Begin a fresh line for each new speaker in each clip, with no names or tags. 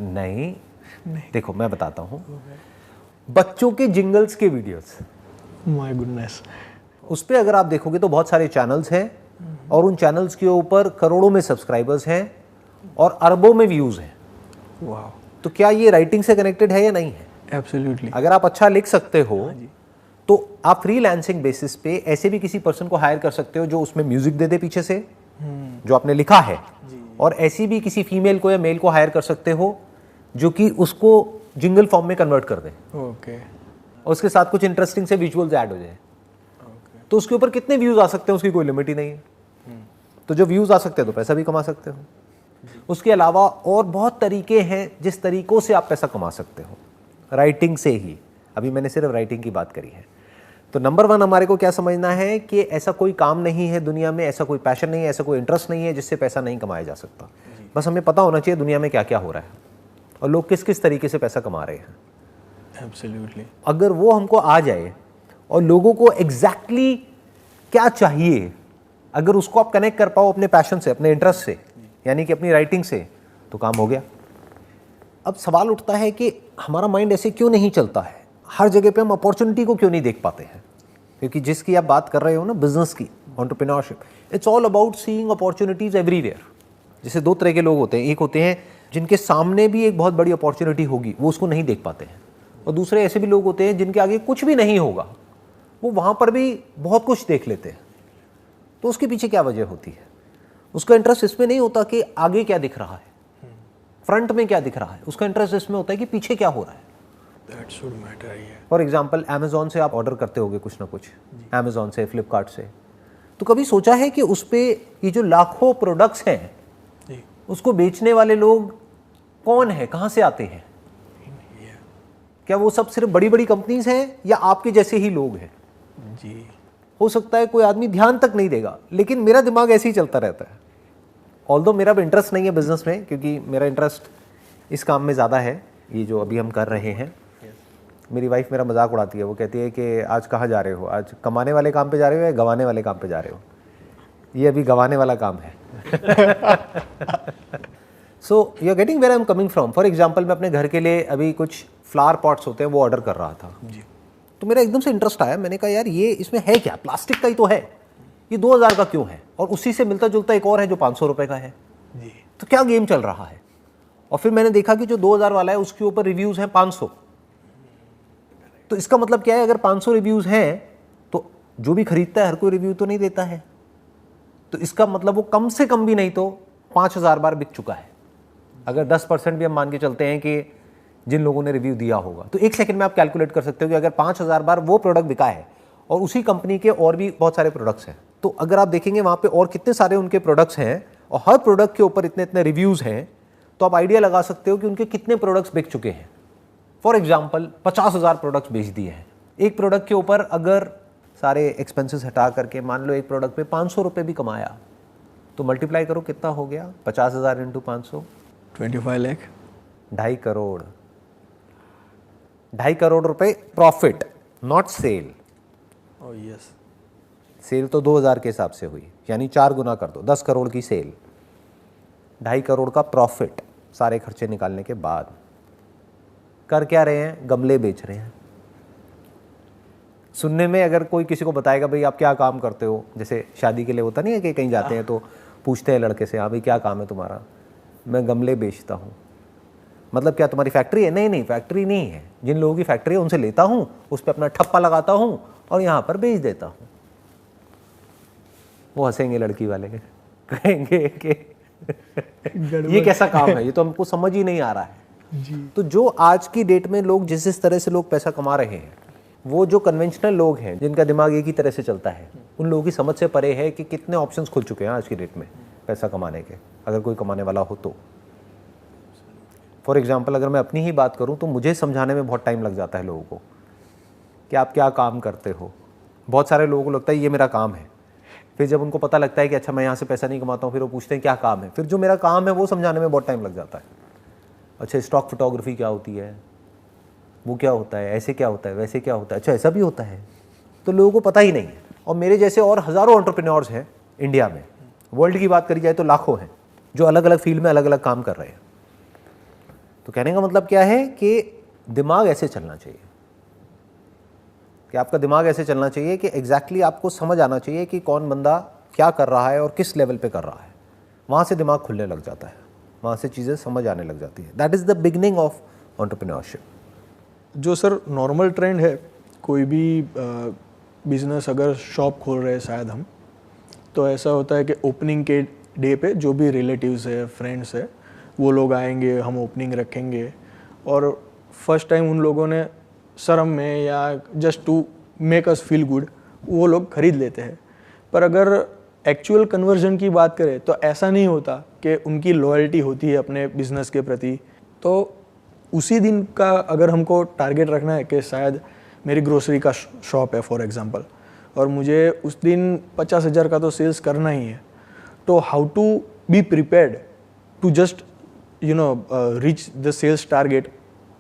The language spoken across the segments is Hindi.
नहीं, देखो मैं बताता हूँ, बच्चों के जिंगल्स के वीडियोस,
माय गुडनेस,
उस पर अगर आप देखोगे तो बहुत सारे चैनल्स हैं और उन चैनल्स के ऊपर करोड़ों में सब्सक्राइबर्स हैं और अरबों में व्यूज हैं।
वाह,
तो क्या ये राइटिंग से कनेक्टेड है या नहीं है?
एब्सोल्युटली।
अगर आप अच्छा लिख सकते हो तो आप फ्रीलांसिंग बेसिस पे ऐसे भी किसी पर्सन को हायर कर सकते हो जो उसमें म्यूजिक दे दे पीछे से जो आपने लिखा है, और ऐसी भी किसी फीमेल को या मेल को हायर कर सकते हो जो कि उसको जिंगल फॉर्म में कन्वर्ट कर दे।
ओके।
और उसके साथ कुछ इंटरेस्टिंग से विजुअल्स ऐड हो जाए। तो उसके ऊपर कितने व्यूज आ सकते हैं उसकी कोई लिमिट ही नहीं है। तो जो व्यूज आ सकते हैं तो पैसा भी कमा सकते हो। उसके अलावा और बहुत तरीके हैं जिस तरीकों से आप पैसा कमा सकते हो राइटिंग से ही। अभी मैंने सिर्फ राइटिंग की बात करी है। तो नंबर 1 हमारे को क्या समझना है कि ऐसा कोई काम नहीं है दुनिया में, ऐसा कोई पैशन नहीं है, ऐसा कोई इंटरेस्ट नहीं है जिससे पैसा नहीं कमाया जा सकता। बस हमें पता होना चाहिए दुनिया में क्या क्या हो रहा है और लोग किस किस तरीके से पैसा कमा रहे हैं।
एब्सोल्युटली।
अगर वो हमको आ जाए और लोगों को एग्जैक्टली क्या चाहिए, अगर उसको आप कनेक्ट कर पाओ अपने पैशन से, अपने इंटरेस्ट से, यानी कि अपनी राइटिंग से, तो काम हो गया। अब सवाल उठता है कि हमारा माइंड ऐसे क्यों नहीं चलता है, हर जगह पे हम अपॉर्चुनिटी को क्यों नहीं देख पाते हैं? क्योंकि जिसकी आप बात कर रहे हो ना, बिजनेस की, entrepreneurship, it's all about seeing opportunities everywhere. जैसे 2 तरह के लोग होते हैं, एक होते हैं जिनके सामने भी एक बहुत बड़ी अपॉर्चुनिटी होगी, वो उसको नहीं देख पाते हैं, और दूसरे ऐसे भी लोग होते हैं जिनके आगे कुछ भी नहीं होगा, वो वहाँ पर भी बहुत कुछ देख लेते हैं। तो उसके पीछे क्या वजह होती है? उसका इंटरेस्ट इसमें नहीं होता कि आगे क्या दिख रहा है, फ्रंट में क्या दिख रहा है, उसका इंटरेस्ट इसमें होता है कि पीछे क्या हो रहा है।
That should matter.
For example, Amazon से आप ऑर्डर करते होगे कुछ ना कुछ, अमेजोन से, फ्लिपकार्ट से, तो कभी सोचा है कि उस पर ये जो लाखों प्रोडक्ट्स हैं उसको बेचने वाले लोग कौन है, कहाँ से आते हैं? क्या वो सब सिर्फ बड़ी बड़ी कंपनीज हैं या आपके जैसे ही लोग हैं?
जी,
हो सकता है कोई आदमी ध्यान तक नहीं देगा, लेकिन मेरा दिमाग ऐसे ही चलता रहता है। ऑल्दो मेरा भी इंटरेस्ट नहीं है बिजनेस में, क्योंकि मेरा इंटरेस्ट इस काम में ज़्यादा है, ये जो अभी हम कर रहे हैं। मेरी वाइफ मेरा मजाक उड़ाती है, वो कहती है कि आज कहाँ जा रहे हो, आज कमाने वाले काम पे जा रहे हो या गंवाने वाले काम पे जा रहे हो? ये अभी गंवाने वाला काम है। So you are getting where I am coming from. For example, मैं अपने घर के लिए अभी कुछ फ्लावर पॉट्स होते हैं वो ऑर्डर कर रहा था जी। तो मेरा एकदम से इंटरेस्ट आया, मैंने कहा यार ये इसमें है क्या, प्लास्टिक का ही तो है, ये 2000 का क्यों है, और उसी से मिलता जुलता एक और है जो 500 रुपये का है जी। तो क्या गेम चल रहा है? और फिर मैंने देखा कि जो 2000 वाला है उसके ऊपर रिव्यूज़ हैं 500। तो इसका मतलब क्या है, अगर 500 रिव्यूज़ हैं तो जो भी खरीदता है हर कोई रिव्यू तो नहीं देता है, तो इसका मतलब वो कम से कम भी नहीं तो 5000 बार बिक चुका है। अगर 10% भी हम मान के चलते हैं कि जिन लोगों ने रिव्यू दिया होगा, तो 1 सेकंड में आप कैलकुलेट कर सकते हो कि अगर 5000 बार वो प्रोडक्ट बिका है और उसी कंपनी के और भी बहुत सारे प्रोडक्ट्स हैं, तो अगर आप देखेंगे वहाँ पे और कितने सारे उनके प्रोडक्ट्स हैं और हर प्रोडक्ट के ऊपर इतने इतने रिव्यूज़ हैं, तो आप आइडिया लगा सकते हो कि उनके कितने प्रोडक्ट्स बिक चुके हैं। फॉर एग्जाम्पल, 50,000 प्रोडक्ट्स बेच दिए हैं। एक प्रोडक्ट के ऊपर अगर सारे एक्सपेंसेस हटा करके मान लो एक प्रोडक्ट पे 500 रुपये भी कमाया, तो मल्टीप्लाई करो कितना हो गया, 50,000 इंटू 500,
25 लाख,
2.5 करोड़। 2.5 करोड़ रुपए profit, not sale.
Oh yes,
sale तो 2000 के हिसाब से हुई, यानी 4 गुना कर दो, 10 करोड़ की सेल, 2.5 करोड़ का प्रॉफिट सारे खर्चे निकालने के बाद। कर क्या रहे हैं, गमले बेच रहे हैं। सुनने में अगर कोई किसी को बताएगा भाई आप क्या काम करते हो, जैसे शादी के लिए होता नहीं है कि कहीं जाते हैं तो पूछते हैं लड़के से, हाँ भाई क्या काम है तुम्हारा, मैं गमले बेचता हूँ। मतलब क्या तुम्हारी फैक्ट्री है? नहीं नहीं, फैक्ट्री नहीं है, जिन लोगों की फैक्ट्री है उनसे लेता हूँ, उस पर अपना ठप्पा लगाता हूँ और यहाँ पर बेच देता हूँ। वो हंसेंगे लड़की वाले, कहेंगे कि ये कैसा काम है, ये तो हमको समझ ही नहीं आ रहा है जी। तो जो आज की डेट में लोग जिस तरह से लोग पैसा कमा रहे हैं, वो जो कन्वेंशनल लोग हैं जिनका दिमाग एक ही तरह से चलता है, उन लोगों की समझ से परे है कि कितने ऑप्शंस खुल चुके हैं आज की डेट में पैसा कमाने के, अगर कोई कमाने वाला हो तो। फॉर एग्जाम्पल, अगर मैं अपनी ही बात करूं तो मुझे समझाने में बहुत टाइम लग जाता है लोगों को कि आप क्या काम करते हो। बहुत सारे लोगों को लगता है ये मेरा काम है, फिर जब उनको पता लगता है कि अच्छा मैं यहाँ से पैसा नहीं कमाता हूँ, फिर वो पूछते हैं क्या काम है, फिर जो मेरा काम है वो समझाने में बहुत टाइम लग जाता है। अच्छा स्टॉक फोटोग्राफी क्या होती है, वो क्या होता है, ऐसे क्या होता है, वैसे क्या होता है, अच्छा ऐसा भी होता है, तो लोगों को पता ही नहीं है। और मेरे जैसे और हज़ारों एंटरप्रेन्योर्स हैं इंडिया में, वर्ल्ड की बात करी जाए तो लाखों हैं जो अलग अलग फील्ड में अलग अलग काम कर रहे हैं। तो कहने का मतलब क्या है कि दिमाग ऐसे चलना चाहिए, कि आपका दिमाग ऐसे चलना चाहिए कि एग्जैक्टली आपको समझ आना चाहिए कि कौन बंदा क्या कर रहा है और किस लेवल पे कर रहा है। वहाँ से दिमाग खुलने लग जाता है, वहाँ से चीज़ें समझ आने लग जाती है। That is the beginning of entrepreneurship.
जो सर नॉर्मल ट्रेंड है, कोई भी बिजनेस अगर शॉप खोल रहे हैं शायद हम, तो ऐसा होता है कि ओपनिंग के डे पे जो भी रिलेटिव्स है, फ्रेंड्स है, वो लोग आएंगे, हम ओपनिंग रखेंगे और फर्स्ट टाइम उन लोगों ने शर्म में या just to make us feel good वो लोग खरीद लेते हैं। पर अगर एक्चुअल कन्वर्जन की बात करें तो ऐसा नहीं होता कि उनकी लॉयल्टी होती है अपने बिजनेस के प्रति। तो उसी दिन का अगर हमको टारगेट रखना है कि शायद मेरी ग्रोसरी का शॉप है फॉर एग्जांपल, और मुझे उस दिन 50,000 का तो सेल्स करना ही है, तो how to be prepared to just reach the sales target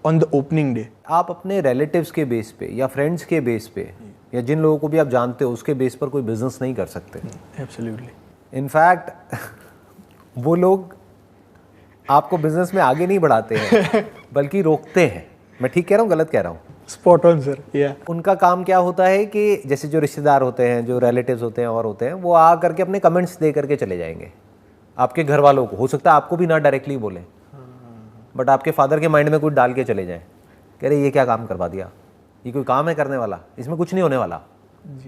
on the opening day.
आप अपने रिलेटिव्स के बेस पे या फ्रेंड्स के बेस पे या जिन लोगों को भी आप जानते हो उसके बेस पर कोई बिजनेस नहीं कर सकते।
एब्सोल्युटली।
इनफैक्ट वो लोग आपको बिजनेस में आगे नहीं बढ़ाते हैं बल्कि रोकते हैं। मैं ठीक कह रहा हूँ, गलत कह रहा हूँ?
Spot on sir. या
उनका काम क्या होता है कि जैसे जो रिश्तेदार होते हैं, जो रिलेटिव्स होते हैं और होते हैं, वो आ करके अपने कमेंट्स दे करके चले जाएंगे आपके घर वालों को। हो सकता है आपको भी ना डायरेक्टली बोले, बट आपके फादर के माइंड में कुछ डाल के चले जाएं, कह रहे ये क्या काम करवा दिया, ये कोई काम है करने वाला, इसमें कुछ नहीं होने वाला।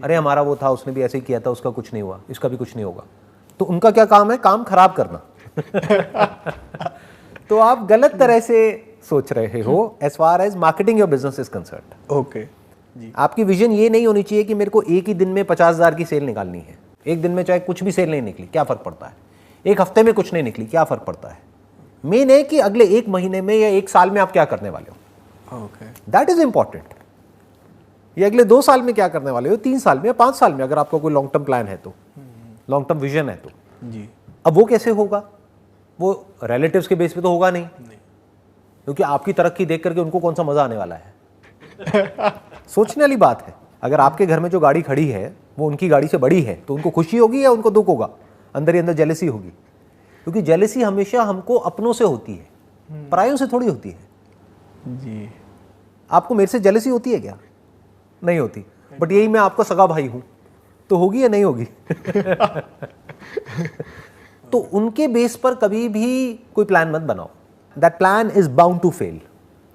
अरे हमारा वो था, उसने भी ऐसे ही किया था, उसका कुछ नहीं हुआ, इसका भी कुछ नहीं होगा। तो उनका क्या काम है? काम खराब करना। तो आप गलत तरह से सोच रहे हो as far as marketing your business is concerned.
Okay जी।
आपकी विजन ये नहीं होनी चाहिए कि मेरे को एक ही दिन में 50,000 की सेल निकालनी है। एक दिन में चाहे कुछ भी सेल नहीं निकली, क्या फर्क पड़ता है? एक हफ्ते में कुछ नहीं निकली, क्या फर्क पड़ता है? मेन है कि अगले एक महीने में या एक साल में आप क्या करने वाले हो।
Okay,
that is important. ये अगले 2 साल में क्या करने वाले हो, 3 साल में या 5 साल में, अगर आपका कोई लॉन्ग टर्म प्लान है तो, लॉन्ग टर्म विजन है तो।
जी।
अब वो कैसे होगा? वो रिलेटिव्स के बेस पे तो होगा नहीं, क्योंकि आपकी तरक्की देख करके उनको कौन सा मजा आने वाला है। सोचने वाली बात है। अगर आपके घर में जो गाड़ी खड़ी है वो उनकी गाड़ी से बड़ी है तो उनको खुशी होगी या उनको दुख होगा? अंदर ही अंदर जेलसी होगी, क्योंकि जेलसी हमेशा हमको अपनों से होती है, परायों से थोड़ी होती है।
जी।
आपको मेरे से जेलसी होती है क्या? नहीं होती। बट यही मैं आपका सगा भाई हूं, तो होगी या नहीं होगी? तो उनके बेस पर कभी भी कोई प्लान मत बनाओ। That plan is bound to fail.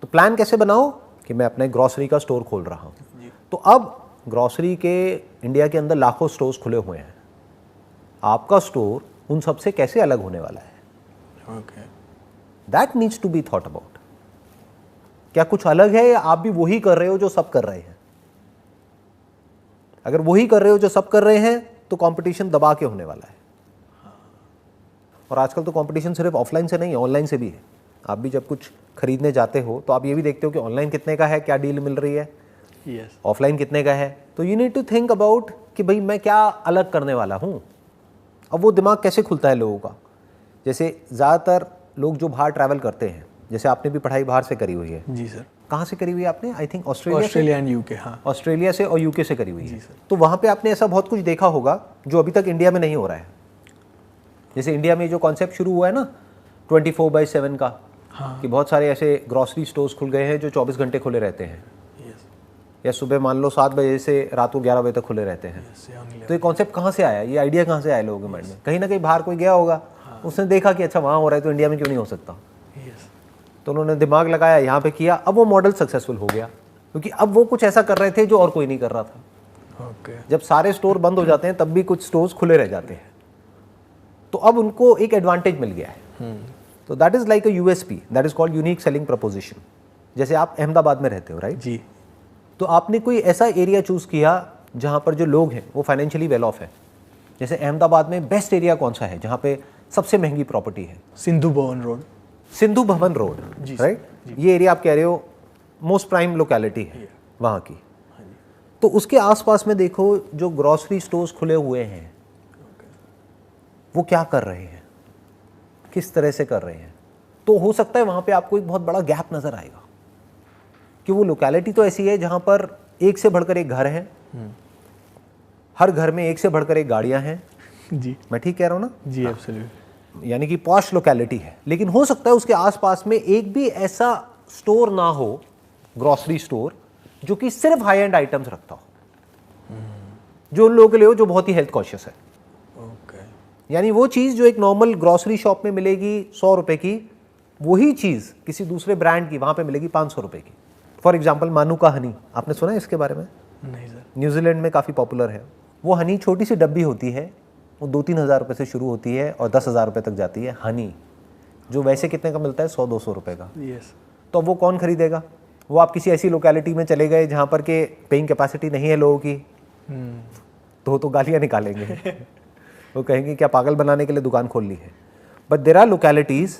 तो प्लान कैसे बनाओ कि मैं अपने ग्रोसरी का स्टोर खोल रहा हूं, तो अब ग्रोसरी के इंडिया के अंदर लाखों स्टोर्स खुले हुए हैं। आपका स्टोर उन सब से कैसे अलग होने वाला है?
Okay.
That needs to be thought about. क्या कुछ अलग है या आप भी वही कर रहे हो जो सब कर रहे हैं? अगर वही कर रहे हो जो सब कर रहे हैं तो कंपटीशन दबा के होने वाला है। और आजकल तो कंपटीशन सिर्फ ऑफलाइन से नहीं है, ऑनलाइन से भी है। आप भी जब कुछ खरीदने जाते हो तो आप ये भी देखते हो कि ऑनलाइन कितने का है, क्या डील मिल रही है,
यस।
ऑफलाइन कितने का है। तो you need to think about कि भाई मैं क्या अलग करने वाला हूँ। अब वो दिमाग कैसे खुलता है लोगों का? जैसे ज़्यादातर लोग जो बाहर ट्रैवल करते हैं, जैसे आपने भी पढ़ाई बाहर से करी हुई है।
जी सर।
कहाँ से करी हुई है आपने? I think Australia
and UK. हाँ,
ऑस्ट्रेलिया से और यूके से करी हुई है। तो वहाँ पे आपने ऐसा बहुत कुछ देखा होगा जो अभी तक इंडिया में नहीं हो रहा है। जैसे इंडिया में जो कॉन्सेप्ट शुरू हुआ है ना 24/7 का, कि बहुत सारे ऐसे ग्रॉसरी स्टोर्स खुल गए हैं जो 24 घंटे खुले रहते हैं,
यस,
या सुबह मान लो 7 बजे से रात को 11 बजे तक खुले रहते हैं। तो ये कॉन्सेप्ट कहाँ से आया, ये आइडिया कहाँ से आया लोगों के माइंड में? कहीं ना कहीं बाहर कोई गया होगा, उसने देखा कि अच्छा वहाँ हो रहा है तो इंडिया में क्यों नहीं हो सकता। तो उन्होंने दिमाग लगाया, यहाँ पे किया, अब वो मॉडल सक्सेसफुल हो गया, क्योंकि अब वो कुछ ऐसा कर रहे थे जो और कोई नहीं कर रहा था।
ओके।
जब सारे स्टोर बंद हो जाते हैं तब भी कुछ स्टोर्स खुले रह जाते हैं, तो अब उनको एक एडवांटेज मिल गया है। तो that is like a USP, that is called unique selling preposition. जैसे आप अहमदाबाद में रहते हो, राइट?
जी।
तो आपने कोई ऐसा एरिया चूज किया जहाँ पर जो लोग हैं वो फाइनेंशियली वेल ऑफ है। जैसे अहमदाबाद में बेस्ट एरिया कौन सा है जहाँ पे सबसे महंगी प्रॉपर्टी है?
Sindhu Bhavan road.
Sindhu Bhavan road, right? ये एरिया आप कह रहे हो मोस्ट प्राइम लोकेलिटी है वहाँ की। तो उसके आसपास में देखो जो ग्रॉसरी स्टोर्स खुले हुए हैं वो क्या कर रहे हैं, किस तरह से कर रहे हैं। तो हो सकता है वहाँ पे आपको एक बहुत बड़ा गैप नज़र आएगा कि वो लोकेलिटी तो ऐसी है जहाँ पर एक से बढ़कर एक घर है, हर घर में एक से बढ़कर एक गाड़ियाँ हैं।
जी।
मैं ठीक कह रहा हूँ ना?
जी, एब्सोल्युटली।
यानी कि पॉश लोकेलिटी है, लेकिन हो सकता है उसके आसपास में एक भी ऐसा स्टोर ना हो, ग्रोसरी स्टोर, जो कि सिर्फ हाई एंड आइटम्स रखता हो, जो उन लोगों के लिए हो जो बहुत ही हेल्थ कॉन्शियस है। यानी वो चीज़ जो एक नॉर्मल ग्रोसरी शॉप में मिलेगी 100 रुपए की, वही चीज़ किसी दूसरे ब्रांड की वहाँ पे मिलेगी 500 रुपए की। फॉर एग्जाम्पल मानुका हनी, आपने सुना है इसके बारे में?
नहीं सर।
न्यूजीलैंड में काफ़ी पॉपुलर है। वो हनी छोटी सी डब्बी होती है, वो 2-3 हज़ार रुपये से शुरू होती है और 10,000 रुपये तक जाती है हनी, जो वैसे कितने का मिलता है? 100-200 रुपये का।
यस।
तो वो कौन खरीदेगा? वो आप किसी ऐसी लोकेलिटी में चले गए जहाँ पर के पेइंग कैपेसिटी नहीं है लोगों की, तो गालियाँ निकालेंगे। वो कहेंगे क्या पागल बनाने के लिए दुकान खोल ली है। बट देयर आर लोकेलिटीज़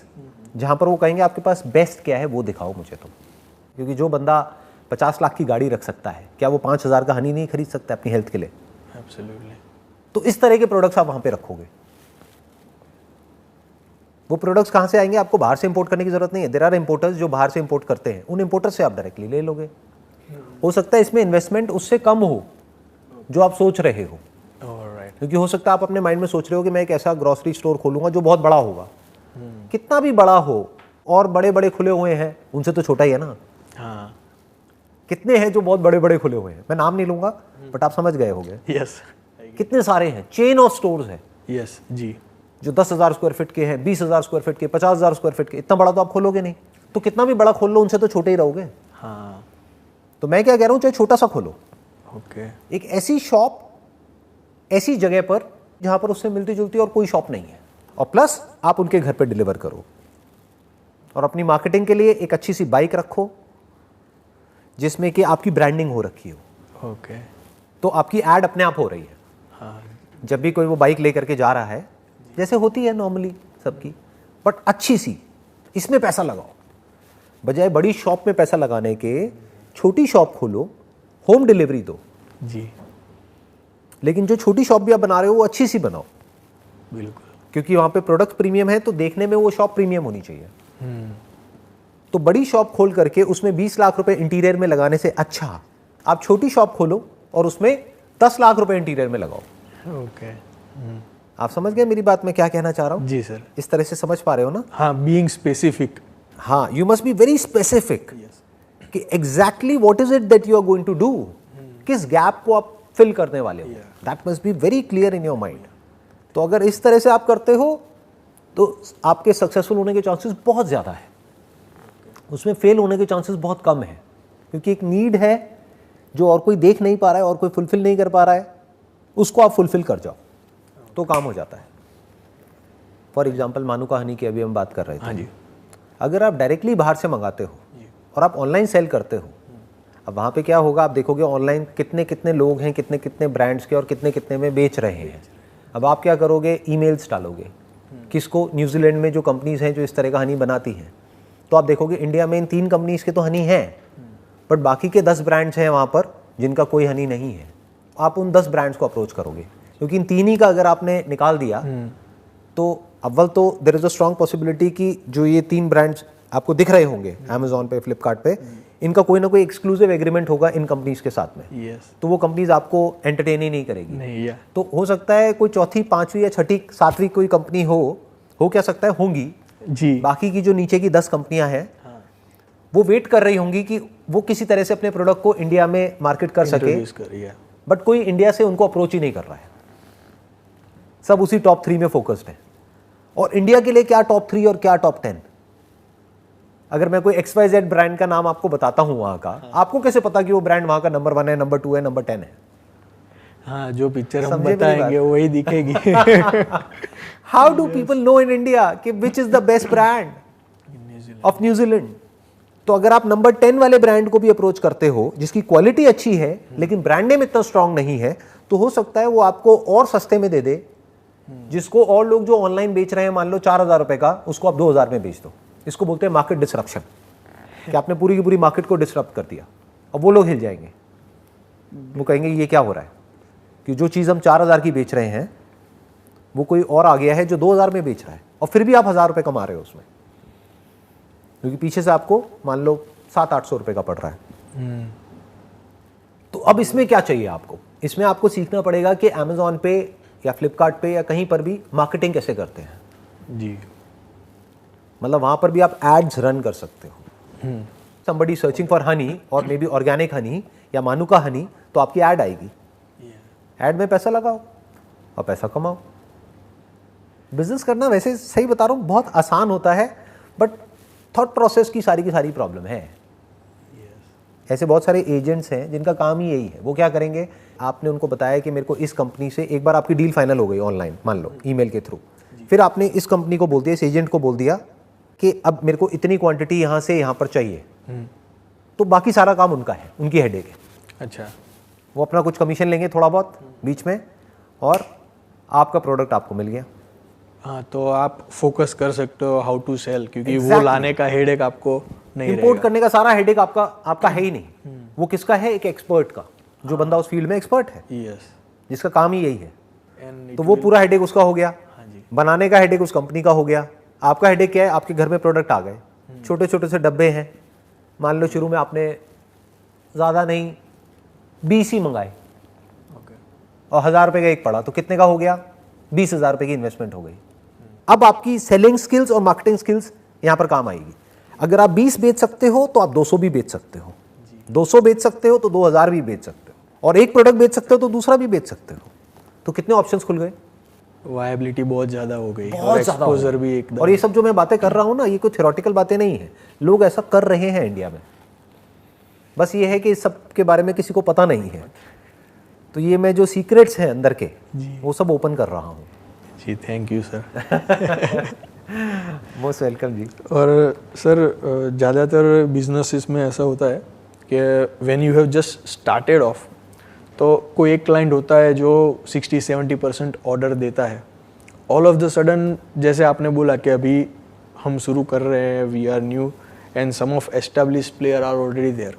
जहाँ पर वो कहेंगे आपके पास बेस्ट क्या है वो दिखाओ मुझे तो। क्योंकि जो बंदा 50 लाख की गाड़ी रख सकता है, क्या वो 5,000 का हनी नहीं खरीद सकता अपनी हेल्थ के लिए?
एब्सोल्युटली।
तो इस तरह के प्रोडक्ट्स आप वहाँ पे रखोगे। वो प्रोडक्ट्स कहाँ से आएंगे? आपको बाहर से इंपोर्ट करने की जरूरत नहीं है। देयर आर इंपोर्टर्स जो बाहर से इंपोर्ट करते हैं, उन इंपोर्टर से आप डायरेक्टली ले लोगे। हो सकता है इसमें इन्वेस्टमेंट उससे कम हो जो आप सोच रहे हो, क्योंकि हो सकता है आप अपने माइंड में सोच रहे हो कि मैं एक ऐसा ग्रोसरी स्टोर खोलूंगा जो बहुत बड़ा होगा। कितना भी बड़ा हो, और बड़े बड़े खुले हुए हैं, उनसे तो छोटा ही है ना।
हाँ।
कितने हैं जो बहुत बड़े बड़े खुले हुए हैं, मैं नाम नहीं लूंगा बट आप समझ गए होंगे।
यस।
कितने सारे हैं, चेन ऑफ स्टोर्स है।
यस जी।
जो 10,000 स्क्वायर फीट के हैं, 20,000 स्क्वायर फीट के, 50,000 स्क्वायर फीट के। इतना बड़ा तो आप खोलोगे नहीं, तो कितना भी बड़ा खोल लो उनसे तो छोटे ही रहोगे।
हाँ।
तो मैं क्या कह रहा हूँ, चाहे छोटा सा खोलो,
ओके।
एक ऐसी शॉप ऐसी जगह पर जहां पर उससे मिलती जुलती और कोई शॉप नहीं है, और प्लस आप उनके घर पे डिलीवर करो। और अपनी मार्केटिंग के लिए एक अच्छी सी बाइक रखो जिसमें कि आपकी ब्रांडिंग हो रखी हो।
ओके।
तो आपकी एड अपने आप हो रही है।
हाँ।
जब भी कोई वो बाइक लेकर के जा रहा है, जैसे होती है नॉर्मली सबकी, बट अच्छी सी, इसमें पैसा लगाओ। बजाय बड़ी शॉप में पैसा लगाने के छोटी शॉप खोलो, होम डिलीवरी दो।
जी।
लेकिन जो छोटी शॉप भी आप बना रहे हो वो अच्छी सी बनाओ,
बिल्कुल।
क्योंकि वहां पे प्रोडक्ट प्रीमियम है, तो देखने में वो शॉप प्रीमियम होनी चाहिए। तो बड़ी शॉप खोल करके उसमें 20 लाख रुपए इंटीरियर में लगाने से अच्छा आप छोटी शॉप खोलो और उसमें 10 लाख रुपए इंटीरियर में लगाओ।
ओके।
आप समझ गए मेरी बात, मैं क्या कहना चाह रहा हूँ?
जी सर।
इस तरह से समझ पा रहे हो ना?
हाँ, बीइंग स्पेसिफिक।
हाँ, you must be very specific कि exactly what is it that you are going to do. किस गैप को आप फिल करने वाले हो, that must be very clear in your mind. तो अगर इस तरह से आप करते हो तो आपके सक्सेसफुल होने के चांसेस बहुत ज़्यादा है, उसमें फेल होने के चांसेस बहुत कम है। क्योंकि एक नीड है जो और कोई देख नहीं पा रहा है और कोई फुलफिल नहीं कर पा रहा है, उसको आप फुलफिल कर जाओ तो काम हो जाता है। फॉर एग्जाम्पल मानुका हनी की अभी हम बात कर रहे थे।
हाँ जी।
अगर आप डायरेक्टली बाहर से मंगाते हो और आप ऑनलाइन सेल करते हो, अब वहाँ पे क्या होगा, आप देखोगे ऑनलाइन कितने कितने लोग हैं, कितने कितने ब्रांड्स के और कितने कितने में बेच रहे हैं। अब आप क्या करोगे, ईमेल्स डालोगे किसको, न्यूजीलैंड में जो कंपनीज हैं जो इस तरह का हनी बनाती हैं, तो आप देखोगे इंडिया में इन 3 कंपनीज के तो हनी हैं, बट बाकी के 10 ब्रांड्स हैं वहाँ पर जिनका कोई हनी नहीं है। आप उन 10 ब्रांड्स को अप्रोच करोगे, क्योंकि इन 3 ही का अगर आपने निकाल दिया तो अव्वल तो there is a strong possibility कि जो ये 3 ब्रांड्स आपको दिख रहे होंगे अमेजोन पे, फ्लिपकार्ट पे, इनका कोई ना कोई एक्सक्लूसिव एग्रीमेंट होगा इन कंपनीज के साथ में।
यस।
तो वो कंपनीज आपको एंटरटेन ही नहीं करेगी।
नहीं या।
तो हो सकता है कोई चौथी, 5वीं या 6ठी, 7वीं कोई कंपनी हो क्या सकता है, होंगी।
जी।
बाकी की जो नीचे की 10 कंपनियां हैं वो वेट कर रही होंगी कि वो किसी तरह से अपने प्रोडक्ट को इंडिया में मार्केट कर सके, बट कोई इंडिया से उनको अप्रोच ही नहीं कर रहा है। सब उसी टॉप 3 में फोकस्ड है। और इंडिया के लिए क्या टॉप 3 और क्या टॉप 10? अगर मैं कोई XYZ ब्रांड का नाम आपको बताता हूं वहां का, आपको कैसे पता कि वो ब्रांड वहां का नंबर 1 है, नंबर 2 है, नंबर 10 है?
हाँ, जो पिक्चर हम
समझे मेरी
बताएंगे
बात?
वही दिखेगी।
How do people know in India कि which is the best brand of New Zealand? तो अगर आप नंबर 10 वाले ब्रांड को भी अप्रोच करते हो जिसकी क्वालिटी अच्छी है लेकिन ब्रांड नेम इतना स्ट्रांग नहीं है, तो हो सकता है वो आपको और सस्ते में दे दे, जिसको और लोग जो ऑनलाइन बेच रहे हैं मान लो 4,000 रुपए का, उसको आप 2,000 में बेच दो। इसको बोलते हैं मार्केट डिसरप्शन, कि आपने पूरी की पूरी मार्केट को डिसरप्ट कर दिया। अब वो लोग हिल जाएंगे, वो कहेंगे ये क्या हो रहा है कि जो चीज़ हम 4,000 की बेच रहे हैं वो कोई और आ गया है जो 2,000 में बेच रहा है, और फिर भी आप 1,000 रुपये कमा रहे हो उसमें, क्योंकि पीछे से आपको मान लो 700-800 रुपये का पड़ रहा है। तो अब इसमें क्या चाहिए आपको? इसमें आपको सीखना पड़ेगा कि अमेजोन पे या फ्लिपकार्ट पे या कहीं पर भी मार्केटिंग कैसे करते हैं।
जी।
मतलब वहाँ पर भी आप एड्स रन कर सकते हो। समबडी सर्चिंग फॉर हनी और मे बी ऑर्गेनिक हनी या मानुका हनी, तो आपकी ऐड आएगी। ऐड में पैसा लगाओ और पैसा कमाओ। बिजनेस करना वैसे सही बता रहा हूँ बहुत आसान होता है, बट थॉट प्रोसेस की सारी प्रॉब्लम है। ऐसे बहुत सारे एजेंट्स हैं जिनका काम ही यही है। वो क्या करेंगे, आपने उनको बताया कि मेरे को इस कंपनी से, एक बार आपकी डील फाइनल हो गई ऑनलाइन, मान लो ईमेल के थ्रू, फिर आपने इस कंपनी को बोल दिया, इस एजेंट को बोल दिया कि अब मेरे को इतनी क्वांटिटी यहाँ से यहाँ पर चाहिए, तो बाकी सारा काम उनका है, उनकी हेडेक है।
अच्छा।
वो अपना कुछ कमीशन लेंगे थोड़ा बहुत बीच में, और आपका प्रोडक्ट आपको मिल गया।
हाँ, तो आप फोकस कर सकते हो हाउ टू सेल, क्योंकि वो लाने का हेडेक आपको नहीं रहेगा।
इंपोर्ट करने का सारा हेडेक आपका है ही नहीं। वो किसका है, एक एक्सपर्ट का, जो बंदा उस फील्ड में एक्सपर्ट है,
यस,
जिसका काम ही यही है। तो वो पूरा हेडेक उसका हो गया। बनाने का हेडेक उस कंपनी का हो गया। आपका हेडेक क्या है, आपके घर में प्रोडक्ट आ गए, छोटे छोटे से डब्बे हैं। मान लो शुरू में आपने ज़्यादा नहीं 20 ही मंगाए और 1000 रुपये का एक पड़ा, तो कितने का हो गया, 20,000 रुपये की इन्वेस्टमेंट हो गई। अब आपकी सेलिंग स्किल्स और मार्केटिंग स्किल्स यहाँ पर काम आएगी। अगर आप 20 बेच सकते हो तो आप 200 भी बेच सकते हो, 200 बेच सकते हो तो 2000 भी बेच सकते हो, और एक प्रोडक्ट बेच सकते हो तो दूसरा भी बेच सकते हो। तो कितने ऑप्शंस खुल गए,
वायबिलिटी बहुत ज़्यादा हो गई,
बहुत
और
ज़्यादा
एक्सपोजर भी एकदम।
और ये सब जो मैं बातें कर रहा हूँ ना, ये कोई थ्योरेटिकल बातें नहीं है, लोग ऐसा कर रहे हैं इंडिया में। बस ये है कि इस सब के बारे में किसी को पता नहीं है। तो ये मैं जो सीक्रेट्स हैं अंदर के, वो सब ओपन कर रहा हूँ।
जी, thank you sir.
Most welcome जी।
और सर, ज़्यादातर बिजनेसेस में ऐसा होता है कि when you have just started off, तो कोई एक क्लाइंट होता है जो 60-70% ऑर्डर देता है। ऑल ऑफ द सडन, जैसे आपने बोला कि अभी हम शुरू कर रहे हैं, we are new and some of established player are already there,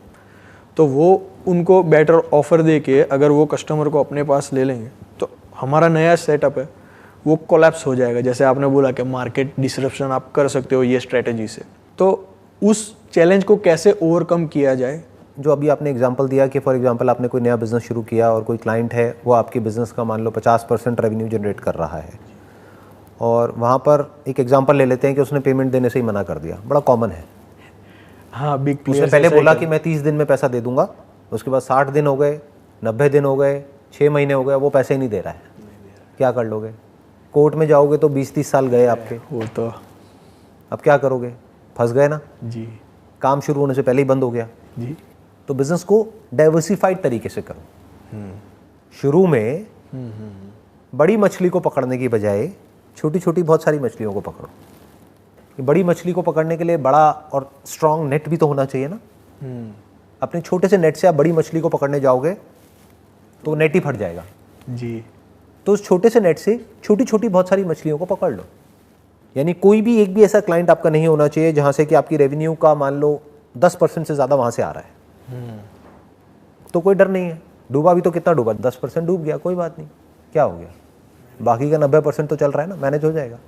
तो वो उनको बेटर ऑफर दे के अगर वो कस्टमर को अपने पास ले लेंगे, तो हमारा नया सेटअप है वो कोलैप्स हो जाएगा। जैसे आपने बोला कि मार्केट डिसरप्शन आप कर सकते हो ये स्ट्रेटेजी से, तो उस चैलेंज को कैसे ओवरकम किया जाए?
जो अभी आपने एग्जांपल दिया कि फॉर एग्जांपल आपने कोई नया बिजनेस शुरू किया और कोई क्लाइंट है, वो आपके बिजनेस का मान लो 50% रेवेन्यू जनरेट कर रहा है, और वहाँ पर एक एग्जांपल ले लेते हैं कि उसने पेमेंट देने से ही मना कर दिया। बड़ा कॉमन है।
हाँ, बिग
उसने
प्लेयर्स
पहले बोला कि मैं 30 दिन में पैसा दे दूंगा, उसके बाद 60 दिन हो गए, 90 दिन हो गए, 6 महीने हो गए, वो पैसे ही नहीं दे रहा है। क्या कर लोगे? कोर्ट में जाओगे तो 20-30 साल गए आपके।
वो तो
अब क्या करोगे? फंस गए ना।
जी
काम शुरू होने से पहले ही बंद हो गया।
जी।
तो बिजनेस को डाइवर्सिफाइड तरीके से करो। शुरू में बड़ी मछली को पकड़ने की बजाय छोटी छोटी बहुत सारी मछलियों को पकड़ो। कि बड़ी मछली को पकड़ने के लिए बड़ा और स्ट्रांग नेट भी तो होना चाहिए ना। अपने छोटे से नेट से आप बड़ी मछली को पकड़ने जाओगे तो नेट ही फट जाएगा।
जी।
तो उस छोटे से नेट से छोटी छोटी बहुत सारी मछलियों को पकड़ लो। यानी कोई भी एक भी ऐसा क्लाइंट आपका नहीं होना चाहिए जहां से कि आपकी रेवेन्यू का मान लो 10% से ज़्यादा वहां से आ रहा है। तो कोई डर नहीं है। डूबा भी तो कितना डूबा, 10% डूब गया, कोई बात नहीं, क्या हो गया, बाकी का 90% तो चल रहा है ना, मैनेज हो जाएगा।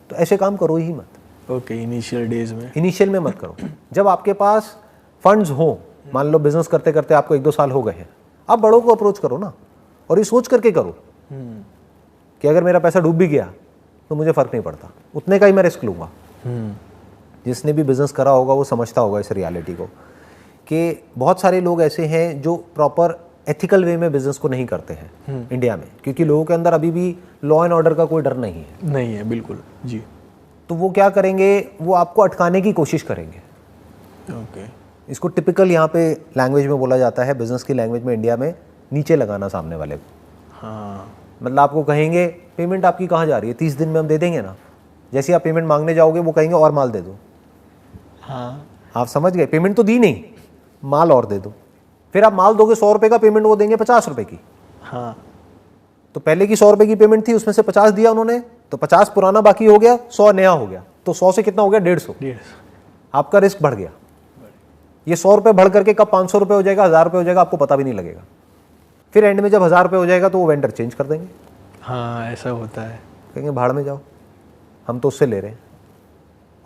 तो ऐसे काम करो ही मत।
ओके, इनिशियल डेज में,
इनिशियल में मत करो। जब आपके पास फंड्स हो, मान लो बिजनेस करते करते आपको 1-2 साल हो गए हैं, आप बड़ों को अप्रोच करो ना, और ये सोच करके करो कि अगर मेरा पैसा डूब भी गया तो मुझे फ़र्क नहीं पड़ता, उतने का ही मैं रिस्क लूँगा। जिसने भी बिज़नेस करा होगा वो समझता होगा इस रियलिटी को, कि बहुत सारे लोग ऐसे हैं जो प्रॉपर एथिकल वे में बिजनेस को नहीं करते हैं इंडिया में, क्योंकि लोगों के अंदर अभी भी लॉ एंड ऑर्डर का कोई डर नहीं है।
नहीं है, बिल्कुल जी।
तो वो क्या करेंगे, वो आपको अटकाने की कोशिश करेंगे।
ओके।
इसको टिपिकल यहाँ पे लैंग्वेज में बोला जाता है, बिजनेस की लैंग्वेज में इंडिया में, नीचे लगाना सामने वाले को।
हाँ,
मतलब आपको कहेंगे पेमेंट आपकी कहाँ जा रही है, 30 दिन में हम दे देंगे ना। जैसे आप पेमेंट मांगने जाओगे वो कहेंगे और माल दे दो।
हाँ,
आप समझ गए, पेमेंट तो दी नहीं, माल और दे दो। फिर आप माल दोगे 100 रुपये का, पेमेंट वो देंगे 50 रुपये की।
हाँ,
तो पहले की 100 रुपये की पेमेंट थी, उसमें से 50 दिया उन्होंने, तो 50 पुराना बाकी हो गया, 100 नया हो गया। तो 100 से कितना हो गया, 150। आपका रिस्क बढ़ गया। ये 100 रुपये बढ़ करके कब 500 रुपये हो जाएगा, 1000 रुपये हो जाएगा, आपको पता भी नहीं लगेगा। फिर एंड में जब 1000 रुपये हो जाएगा तो वो वेंडर चेंज कर देंगे।
हाँ, ऐसा होता है।
कहेंगे भाड़ में जाओ, हम तो उससे ले रहे हैं।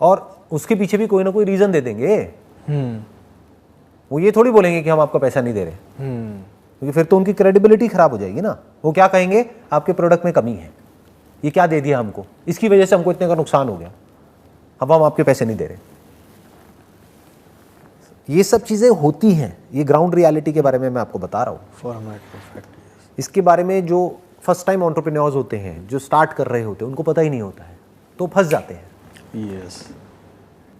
और उसके पीछे भी कोई ना कोई रीज़न दे देंगे। वो ये थोड़ी बोलेंगे कि हम आपका पैसा नहीं दे रहे, क्योंकि फिर तो उनकी क्रेडिबिलिटी खराब हो जाएगी ना। वो क्या कहेंगे, आपके प्रोडक्ट में कमी है। ये क्या दे दिया हमको, इसकी वजह से हमको इतने का नुकसान हो गया, अब हम आपके पैसे नहीं दे रहे। ये सब चीज़ें होती हैं, ये ग्राउंड रियलिटी के बारे में मैं आपको बता रहा हूँ।
Format perfect.
इसके बारे में जो फर्स्ट टाइम एंटरप्रेन्योर्स होते हैं, जो स्टार्ट कर रहे होते हैं, उनको पता ही नहीं होता है, तो फंस जाते हैं।
यस।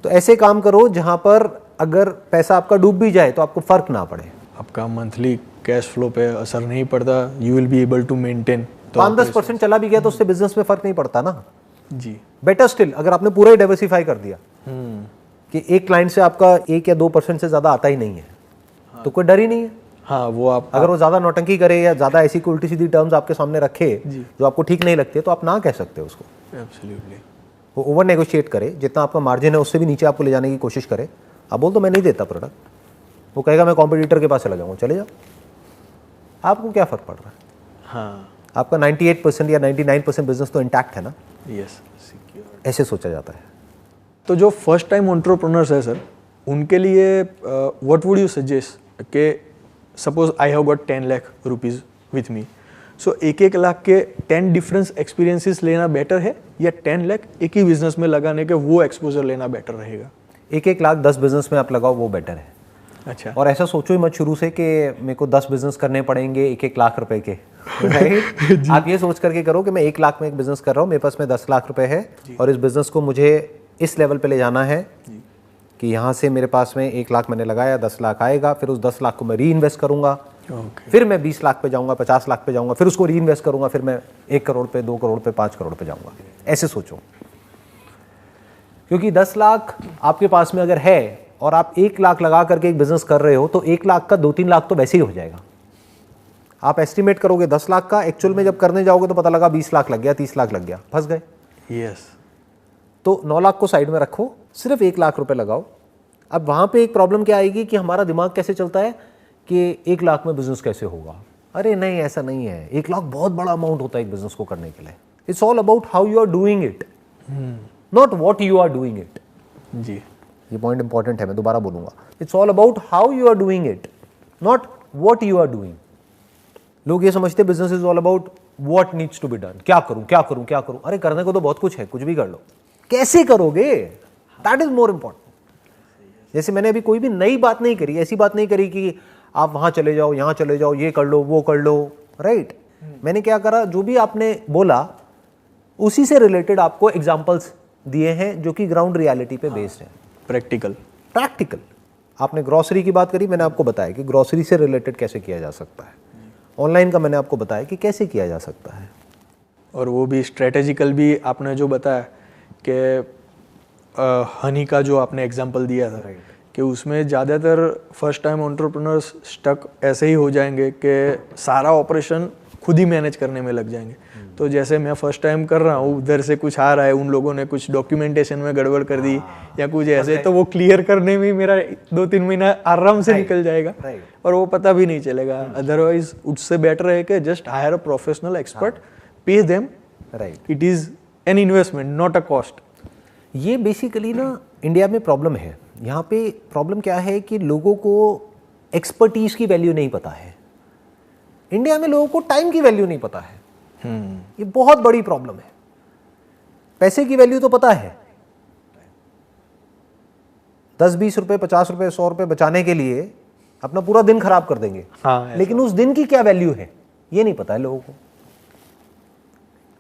तो ऐसे काम करो जहाँ पर अगर पैसा आपका डूब भी जाए तो आपको फर्क ना पड़े,
आपका मंथली कैश फ्लो पे असर नहीं पड़ता, you will be able to maintain.
5-10% चला भी गया तो उससे बिजनेस में फर्क नहीं पड़ता ना।
जी।
बेटर स्टिल अगर आपने पूरा ही डाइवर्सिफाई कर दिया कि एक क्लाइंट से आपका 1 या 2% से ज़्यादा आता ही नहीं है, तो कोई डर ही नहीं है।
हाँ, वो आप
अगर वो ज़्यादा नौटंकी करे या ज़्यादा ऐसी कोई उल्टी सीधी टर्म्स आपके सामने रखे जो आपको ठीक नहीं लगते, तो आप ना कह सकते हो उसको।
एब्सोल्युटली।
वो ओवर नेगोशिएट करे, जितना आपका मार्जिन है उससे भी नीचे आपको ले जाने की कोशिश करे। आप बोल तो मैं नहीं देता प्रोडक्ट, वो कहेगा मैं कॉम्पिटिटर के पास चला जाऊँगा, चले जाओ, आपको क्या फ़र्क पड़ रहा है।
हाँ।
आपका 98% या 99% बिजनेस तो इंटैक्ट है ना।
Yes, secure.
ऐसे सोचा जाता है।
तो जो फर्स्ट टाइम एंटरप्रेन्योर्स है सर, उनके लिए व्हाट वुड यू सजेस्ट कि suppose I have got 10 lakh rupees with me, so 1-1 lakh के 10 डिफरेंस एक्सपीरियंसेस लेना बेटर है या 10 लाख एक ही बिजनेस में लगाने के वो एक्सपोजर लेना बेटर रहेगा?
1-1 लाख 10 बिजनेस में आप लगाओ, वो बेटर है।
अच्छा।
और ऐसा सोचो ही मत शुरू से कि मेरे को 10 बिजनेस करने पड़ेंगे 1-1 लाख रुपए के, राइट? आप ये सोच करके करो कि मैं 1 लाख में एक बिजनेस कर रहा हूँ, मेरे पास में 10 लाख रुपए है और इस बिजनेस को मुझे इस लेवल पे ले जाना है कि यहाँ से मेरे पास में 1 लाख मैंने लगाया, 10 लाख आएगा, फिर उस 10 लाख को मैं री इन्वेस्ट करूंगा, फिर मैं 20 लाख पे जाऊंगा, 50 लाख पे जाऊंगा, फिर उसको री इन्वेस्ट करूंगा, फिर मैं 1 करोड़ पे, 2 करोड़ पे, 5 करोड़ पे जाऊंगा। ऐसे सोचो, क्योंकि 10 लाख आपके पास में अगर है और आप 1 लाख लगा करके एक बिजनेस कर रहे हो, तो 1 लाख का 2-3 लाख तो वैसे ही हो जाएगा। आप एस्टिमेट करोगे 10 लाख का, एक्चुअल में जब करने जाओगे तो पता लगा 20 लाख लग गया, 30 लाख लग गया, फंस गए।
यस।
तो 9 लाख को साइड में रखो, सिर्फ 1 लाख रुपए लगाओ। अब वहां पे एक प्रॉब्लम क्या आएगी कि हमारा दिमाग कैसे चलता है कि 1 लाख में बिजनेस कैसे होगा। अरे नहीं, ऐसा नहीं है। 1 लाख बहुत बड़ा अमाउंट होता है एक बिजनेस को करने के लिए। It's all about how you are doing it, not what you are doing it.
जी,
ये पॉइंट इंपॉर्टेंट है, मैं दोबारा बोलूंगा। It's all about how you are doing it, not what you are doing. लोग ये समझते हैं business is all about what needs to be done, क्या करूं क्या करूं क्या करूं। अरे करने को तो बहुत कुछ है, कुछ भी कर लो, कैसे करोगे, दैट इज मोर इंपॉर्टेंट। जैसे मैंने अभी कोई भी नई बात नहीं करी, ऐसी बात नहीं करी कि आप वहां चले जाओ, यहां चले जाओ, ये कर लो, वो कर लो, राइट? मैंने क्या करा, जो भी आपने बोला उसी से रिलेटेड आपको एग्जांपल्स दिए हैं जो कि ग्राउंड रियलिटी पे बेस्ड है। प्रैक्टिकल। आपने ग्रोसरी की बात करी, मैंने आपको बताया कि ग्रोसरी से रिलेटेड कैसे किया जा सकता है। ऑनलाइन का मैंने आपको बताया कि कैसे किया जा सकता है,
और वो भी स्ट्रेटेजिकल भी आपने जो बताया कि हनी का जो आपने एग्जांपल दिया था कि उसमें ज़्यादातर फर्स्ट टाइम एंटरप्रेन्योर्स स्टक ऐसे ही हो जाएंगे कि सारा ऑपरेशन खुद ही मैनेज करने में लग जाएंगे। तो जैसे मैं फर्स्ट टाइम कर रहा हूँ, उधर से कुछ आ रहा है, उन लोगों ने कुछ डॉक्यूमेंटेशन में गड़बड़ कर दी या कुछ ऐसे, तो वो क्लियर करने में मेरा 2-3 महीना आराम से निकल जाएगा और वो पता भी नहीं चलेगा। अदरवाइज उससे बेटर है कि just higher a professional expert, pay them, right? It is an investment, not a cost.
ये बेसिकली ना इंडिया में प्रॉब्लम है। यहाँ पे प्रॉब्लम क्या है कि लोगों को एक्सपर्टीज की वैल्यू नहीं पता है। इंडिया में लोगों को टाइम की वैल्यू नहीं पता है। ये बहुत बड़ी प्रॉब्लम है। पैसे की वैल्यू तो पता है, 10-20 रुपए, 50 रुपए, 100 रुपए बचाने के लिए अपना पूरा दिन खराब कर देंगे। लेकिन उस दिन की क्या वैल्यू है ये नहीं पता है लोगों को।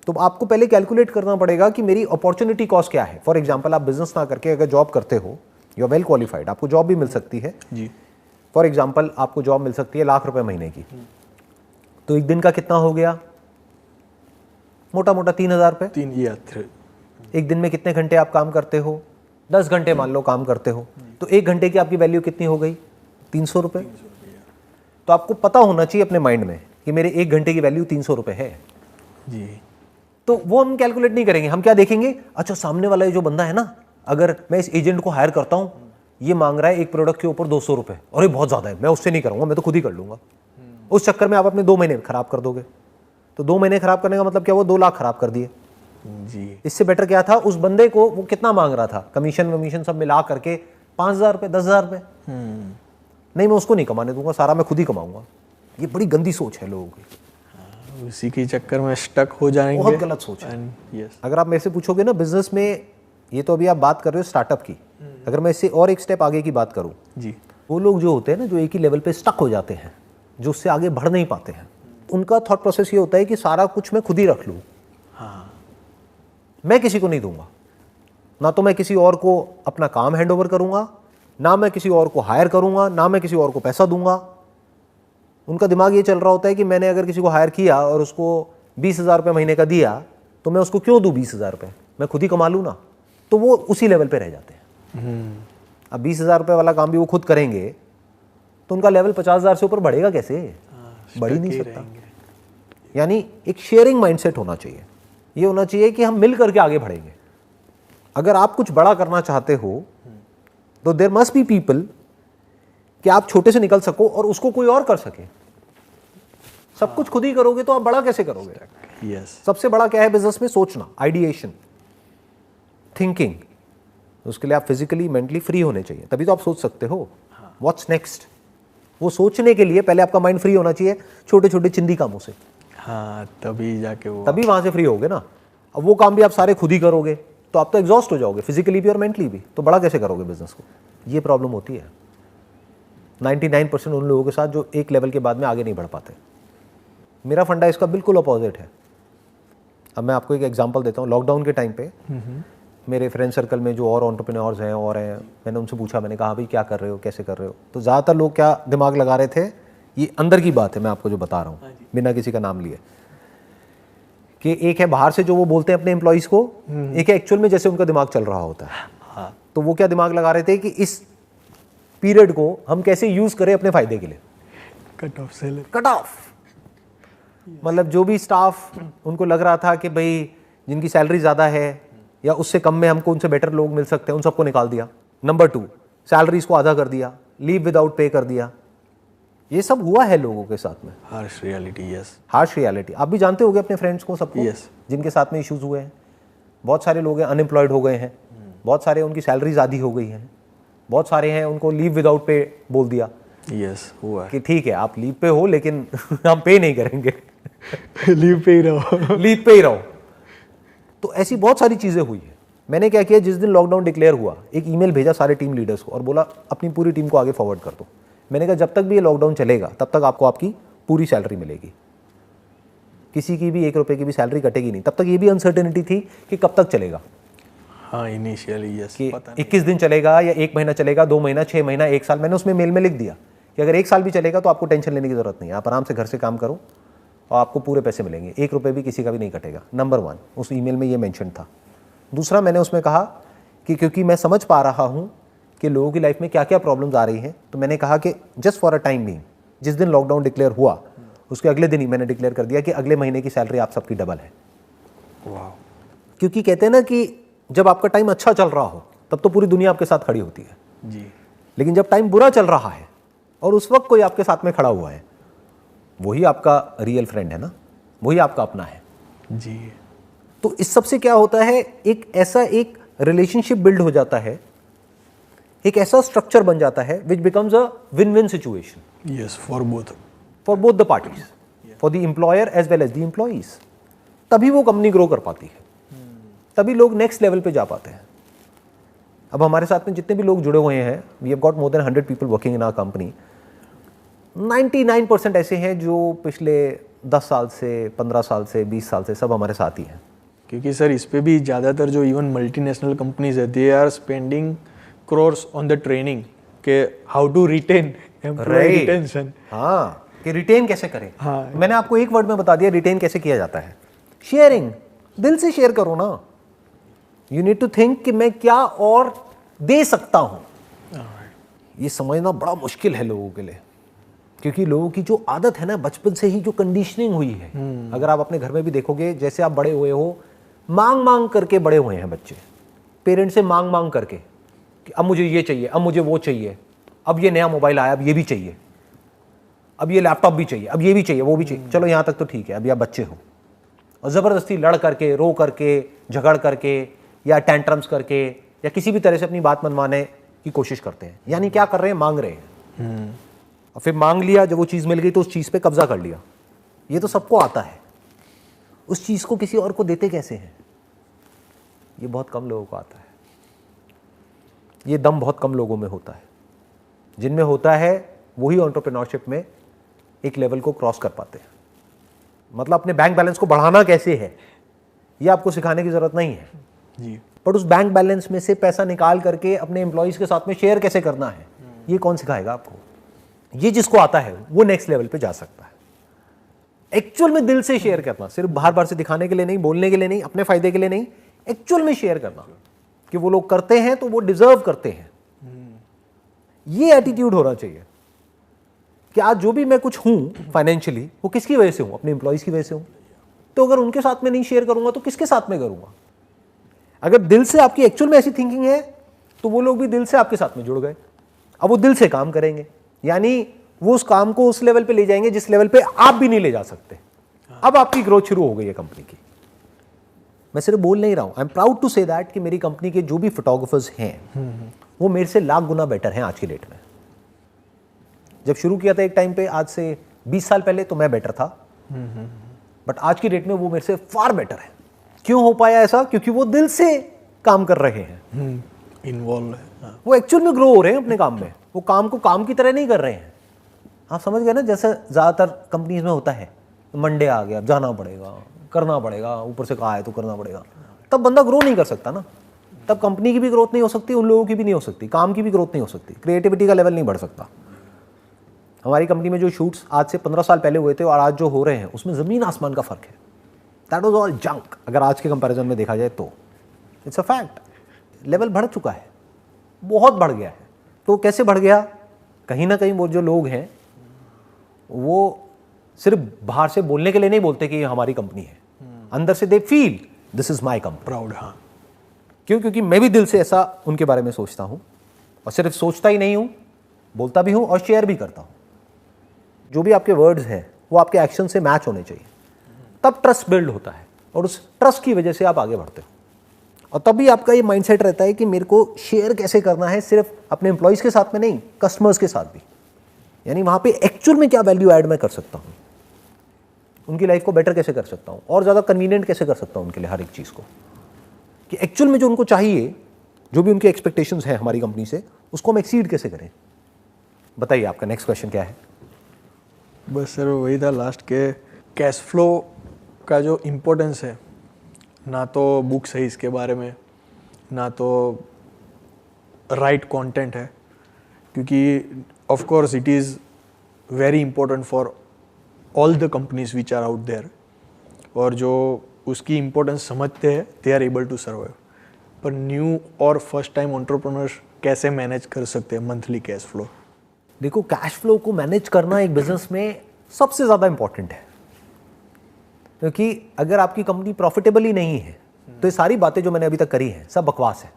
तो आपको पहले कैलकुलेट करना पड़ेगा कि मेरी अपॉर्चुनिटी कॉस्ट क्या है। फॉर एग्जाम्पल, आप बिजनेस ना करके अगर जॉब करते हो, यू आर वेल क्वालिफाइड, आपको जॉब भी मिल सकती है
जी।
फॉर एग्जाम्पल, आपको जॉब मिल सकती है ₹1,00,000 महीने की, तो एक दिन का कितना हो गया, मोटा मोटा 3,000 रुपए।
3 या 3।
एक दिन में कितने घंटे आप काम करते हो? 10 घंटे मान लो काम करते हो, तो 1 घंटे की आपकी वैल्यू कितनी हो गई? 300 रुपए। तो आपको पता होना चाहिए अपने माइंड में कि मेरे 1 घंटे की वैल्यू 300 रुपए है
जी।
तो वो हम कैलकुलेट नहीं करेंगे। हम क्या देखेंगे, अच्छा सामने वाला ये जो बंदा है ना, अगर मैं इस एजेंट को हायर करता हूं, ये मांग रहा है एक प्रोडक्ट के ऊपर 200 रुपए, और ये बहुत ज्यादा है, मैं उससे नहीं करूंगा, मैं तो खुद ही कर लूंगा। उस चक्कर में आप अपने 2 महीने खराब कर दोगे। तो 2 महीने खराब करने का मतलब क्या हुआ? 2 लाख खराब कर दिए
जी।
इससे बेटर क्या था, उस बंदे को वो कितना मांग रहा था, कमीशन वमीशन सब मिला करके 5,000 रुपए, 10,000 रुपए। नहीं, मैं उसको नहीं कमाने दूंगा, सारा मैं खुद ही कमाऊंगा। ये बड़ी गंदी सोच है लोगों की।
उसी के चक्कर में स्टक हो जाएंगे।
बहुत गलत सोच है।
यस,
अगर आप मेरे से पूछोगे ना बिजनेस में, ये तो अभी आप बात कर रहे हो स्टार्टअप की, अगर मैं इससे और एक स्टेप आगे की बात करूं,
जी,
वो लोग जो होते हैं ना, जो एक ही लेवल पे स्टक हो जाते हैं, जो उससे आगे बढ़ नहीं पाते हैं, उनका थॉट प्रोसेस ये होता है कि सारा कुछ मैं खुद ही रख लूं,
हाँ,
मैं किसी को नहीं दूंगा, ना तो मैं किसी और को अपना काम हैंड ओवर करूंगा, ना मैं किसी और को हायर करूंगा, ना मैं किसी और को पैसा दूंगा। उनका दिमाग ये चल रहा होता है कि मैंने अगर किसी को हायर किया और उसको 20,000 रुपये महीने का दिया, तो मैं उसको क्यों दूं 20,000 रुपये, मैं खुद ही कमा लूँ ना। तो वो उसी लेवल पे रह जाते हैं। अब 20,000 रुपये वाला काम भी वो खुद करेंगे तो उनका लेवल 50,000 से ऊपर बढ़ेगा कैसे, बढ़ ही नहीं सकता। यानी एक शेयरिंग माइंडसेट होना चाहिए। ये होना चाहिए कि हम मिल करके आगे बढ़ेंगे। अगर आप कुछ बड़ा करना चाहते हो तो देयर मस्ट बी पीपल कि आप छोटे से निकल सको और उसको कोई और कर सके। सब कुछ खुद ही करोगे तो आप बड़ा कैसे करोगे।
यस,
सबसे बड़ा क्या है बिजनेस में, सोचना, आइडिएशन, थिंकिंग। उसके लिए आप फिजिकली मेंटली फ्री होने चाहिए, तभी तो आप सोच सकते हो व्हाट्स नेक्स्ट। वो सोचने के लिए पहले आपका माइंड फ्री होना चाहिए छोटे छोटे चिंदी कामों से,
हाँ, तभी जाके वो,
तभी वहां से फ्री होगे ना। अब वो काम भी आप सारे खुद ही करोगे तो आप तो एग्जॉस्ट हो जाओगे फिजिकली भी और मेंटली भी, तो बड़ा कैसे करोगे बिजनेस को। ये प्रॉब्लम होती है 99% उन लोगों के साथ जो एक लेवल के बाद में आगे नहीं बढ़ पाते। मेरा फंडा इसका बिल्कुल अपोजिट है। अब मैं आपको एक एग्जांपल देता हूँ। लॉकडाउन के टाइम पे मेरे फ्रेंड सर्कल में जो और एंटरप्रेन्योर्स हैं और हैं, मैंने उनसे पूछा, मैंने कहा भाई क्या कर रहे हो, कैसे कर रहे हो। तो ज़्यादातर लोग क्या दिमाग लगा रहे थे, ये अंदर की बात है, मैं आपको जो बता रहा हूँ बिना किसी का नाम लिए, कि एक है बाहर से जो वो बोलते हैं अपने एम्प्लॉइज़ को, एक है एक्चुअल में जैसे उनका दिमाग चल रहा होता है।
हाँ,
तो वो क्या दिमाग लगा रहे थे कि इस पीरियड को हम कैसे यूज़ करें अपने फ़ायदे के लिए।
Cut off seller,
cut off, मतलब जो भी स्टाफ उनको लग रहा था कि भाई जिनकी सैलरी ज़्यादा है या उससे कम में हमको उनसे बेटर लोग मिल सकते हैं, उन सबको निकाल दिया। नंबर 2, सैलरीज को आधा कर दिया, लीव विदाउट पे कर दिया। ये सब हुआ है लोगों के साथ में।
Harsh reality, yes,
harsh reality. आप भी जानते होंगे अपने फ्रेंड्स को, सबको,
Yes.
जिनके साथ में इश्यूज हुए हैं। बहुत सारे लोग हैं अनएम्प्लॉयड हो गए हैं, बहुत सारे उनकी सैलरीज आधी हो गई हैं, बहुत सारे हैं उनको लीव विदाउट पे बोल दिया
यस, हुआ है।
कि ठीक है आप लीव पे हो लेकिन हम पे नहीं करेंगे,
लीव पे ही रहो,
लीव पे ही रहो। तो ऐसी बहुत सारी चीज़ें हुई है। मैंने क्या किया, जिस दिन लॉकडाउन डिक्लेयर हुआ, एक ईमेल भेजा सारे टीम लीडर्स को और बोला अपनी पूरी टीम को आगे फॉरवर्ड कर दो। मैंने कहा जब तक भी ये लॉकडाउन चलेगा तब तक आपको आपकी पूरी सैलरी मिलेगी, किसी की भी 1 रुपये की भी सैलरी कटेगी नहीं। तब तक ये भी अनसर्टेनिटी थी कि कब तक चलेगा,
हाँ, इनिशियली यस,
कि
पता नहीं।
21 दिन चलेगा या 1 महीना चलेगा, 2 महीना, 6 महीना, 1 साल। मैंने उसमें मेल में लिख दिया कि अगर 1 साल भी चलेगा तो आपको टेंशन लेने की जरूरत नहीं है, आप आराम से घर से काम करो और आपको पूरे पैसे मिलेंगे, 1 रुपये भी किसी का भी नहीं कटेगा। नंबर 1 उस ईमेल में ये मेंशन था। दूसरा, मैंने उसमें कहा कि क्योंकि मैं समझ पा रहा हूँ कि लोगों की लाइफ में क्या क्या प्रॉब्लम्स आ रही हैं, तो मैंने कहा कि just for a time being, जिस दिन लॉकडाउन डिक्लेयर हुआ उसके अगले दिन ही मैंने डिक्लेयर कर दिया कि अगले महीने की सैलरी आप सबकी डबल है।
वाह,
क्योंकि कहते हैं ना कि जब आपका टाइम अच्छा चल रहा हो तब तो पूरी दुनिया आपके साथ खड़ी होती है,
जी,
लेकिन जब टाइम बुरा चल रहा है और उस वक्त कोई आपके साथ में खड़ा हुआ है, वही आपका रियल फ्रेंड है ना, वही आपका अपना है।
जी,
तो इस सब से क्या होता है, एक ऐसा एक रिलेशनशिप बिल्ड हो जाता है, एक ऐसा स्ट्रक्चर बन जाता है which becomes a win win situation
yes, for
both the parties, for the employer as well as the employees. तभी वो कंपनी ग्रो कर पाती है, तभी लोग नेक्स्ट लेवल पे जा पाते हैं। अब हमारे साथ में जितने भी लोग जुड़े हुए हैं, we have got more than 100 people working in our company. 99% ऐसे हैं जो पिछले 10 साल से, 15 साल से, 20 साल से सब हमारे साथ ही हैं।
क्योंकि सर इस पे भी ज़्यादातर जो इवन मल्टीनेशनल कंपनीज है, they are spending crores on the training के how to retain employ retention.
हाँ, कि रिटेन कैसे करें।
हाँ,
मैंने आपको एक वर्ड में बता दिया रिटेन कैसे किया जाता है। शेयरिंग, दिल से शेयर करो ना। यू नीड टू थिंक कि मैं क्या और दे सकता हूं। ये समझना बड़ा मुश्किल है लोगों के लिए, क्योंकि लोगों की जो आदत है ना, बचपन से ही जो कंडीशनिंग हुई है, अगर आप अपने घर में भी देखोगे, जैसे आप बड़े हुए हो, मांग मांग करके बड़े हुए हैं बच्चे, पेरेंट्स से मांग मांग करके कि अब मुझे ये चाहिए, अब मुझे वो चाहिए, अब ये नया मोबाइल आया, अब ये भी चाहिए, अब ये लैपटॉप भी चाहिए, अब ये भी चाहिए, वो भी चाहिए। चलो यहाँ तक तो ठीक है, अभी आप बच्चे हो, और ज़बरदस्ती लड़ करके, रो करके, झगड़ करके या टेंट्रम्स करके या किसी भी तरह से अपनी बात मनवाने की कोशिश करते हैं। यानी क्या कर रहे हैं, मांग रहे हैं। और फिर मांग लिया, जब वो चीज़ मिल गई तो उस चीज़ पे कब्जा कर लिया। ये तो सबको आता है। उस चीज़ को किसी और को देते कैसे हैं, ये बहुत कम लोगों को आता है। ये दम बहुत कम लोगों में होता है। जिनमें होता है वही एंटरप्रेन्योरशिप में एक लेवल को क्रॉस कर पाते हैं। मतलब अपने बैंक बैलेंस को बढ़ाना कैसे है ये आपको सिखाने की ज़रूरत नहीं है
जी।
पर उस बैंक बैलेंस में से पैसा निकाल करके अपने एम्प्लॉयज़ के साथ में शेयर कैसे करना है ये कौन सिखाएगा आपको। ये जिसको आता है वो नेक्स्ट लेवल पे जा सकता है। एक्चुअल में दिल से शेयर करना, सिर्फ बाहर बाहर से दिखाने के लिए नहीं, बोलने के लिए नहीं, अपने फायदे के लिए नहीं, एक्चुअल में शेयर करना कि वो लोग करते हैं तो वो डिजर्व करते हैं। ये एटीट्यूड होना चाहिए कि आज जो भी मैं कुछ हूं फाइनेंशियली वो किसकी वजह से हूं, अपने एम्प्लॉयज की वजह से हूं। तो अगर उनके साथ में नहीं शेयर करूंगा तो किसके साथ में करूंगा। अगर दिल से आपकी एक्चुअल में ऐसी थिंकिंग है तो वो लोग भी दिल से आपके साथ में जुड़ गए। अब वो दिल से काम करेंगे, यानी वो उस काम को उस लेवल पे ले जाएंगे जिस लेवल पे आप भी नहीं ले जा सकते। अब आपकी ग्रोथ शुरू हो गई है कंपनी की। मैं सिर्फ बोल नहीं रहा हूं, I am proud to say that कि मेरी कंपनी के जो भी फोटोग्राफर्स हैं वो मेरे से लाख गुना बेटर हैं आज की डेट में। जब शुरू किया था एक टाइम पे, आज से 20 साल पहले, तो मैं बेटर था, बट आज की डेट में वो मेरे से फार बेटर है। क्यों हो पाया ऐसा? क्योंकि वो दिल से काम कर रहे हैं,
इन्वॉल्व है,
वो एक्चुअल में ग्रो हो रहे हैं अपने काम में। वो काम को काम की तरह नहीं कर रहे हैं। आप समझ गए ना, जैसे ज़्यादातर कंपनीज में होता है, मंडे आ गया, जाना पड़ेगा, करना पड़ेगा, ऊपर से कहा है तो करना पड़ेगा। तब बंदा ग्रो नहीं कर सकता ना, तब कंपनी की भी ग्रोथ नहीं हो सकती, उन लोगों की भी नहीं हो सकती, काम की भी ग्रोथ नहीं हो सकती, क्रिएटिविटी का लेवल नहीं बढ़ सकता। हमारी कंपनी में जो शूट्स आज से 15 साल पहले हुए थे और आज जो हो रहे हैं उसमें ज़मीन आसमान का फ़र्क है। That was all junk. अगर आज के कंपैरिजन में देखा जाए तो इट्स अ फैक्ट। लेवल बढ़ चुका है, बहुत बढ़ गया है। तो कैसे बढ़ गया? कहीं ना कहीं वो जो लोग हैं वो सिर्फ बाहर से बोलने के लिए नहीं बोलते कि ये हमारी कंपनी है, अंदर से they feel this is my company,
proud. हाँ,
क्यों? क्योंकि मैं भी दिल से ऐसा उनके बारे में सोचता हूँ, और सिर्फ सोचता ही नहीं हूँ, बोलता भी हूँ और शेयर भी करता हूँ। जो भी आपके वर्ड्स हैं वो आपके एक्शन से मैच होने चाहिए, तब ट्रस्ट बिल्ड होता है, और उस ट्रस्ट की वजह से आप आगे बढ़ते हो। और तब भी आपका ये माइंडसेट रहता है कि मेरे को शेयर कैसे करना है, सिर्फ अपने एम्प्लॉयज़ के साथ में नहीं, कस्टमर्स के साथ भी। यानी वहाँ पे एक्चुअल में क्या वैल्यू ऐड मैं कर सकता हूँ, उनकी लाइफ को बेटर कैसे कर सकता हूँ, और ज़्यादा कन्वीनियंट कैसे कर सकता हूँ उनके लिए हर एक चीज़ को, कि एक्चुअल में जो उनको चाहिए, जो भी उनके एक्सपेक्टेशंस हैं हमारी कंपनी से, उसको हम एक्सीड कैसे करें। बताइए आपका नेक्स्ट क्वेश्चन क्या है?
बस सर वही था लास्ट के, कैश फ्लो का जो इम्पोर्टेंस है, ना तो बुक्स है इसके बारे में, ना तो राइट कंटेंट है, क्योंकि of course it is very important for all the companies which are out there, और जो उसकी इम्पोर्टेंस समझते हैं they are able to survive. पर न्यू और फर्स्ट टाइम एंटरप्रेन्योर्स कैसे मैनेज कर सकते हैं मंथली कैश फ्लो?
देखो, कैश फ्लो को मैनेज करना एक बिजनेस में सबसे ज़्यादा इंपॉर्टेंट है, क्योंकि अगर आपकी कंपनी प्रॉफिटेबल ही नहीं है तो ये सारी बातें जो मैंने अभी तक करी हैं सब बकवास है।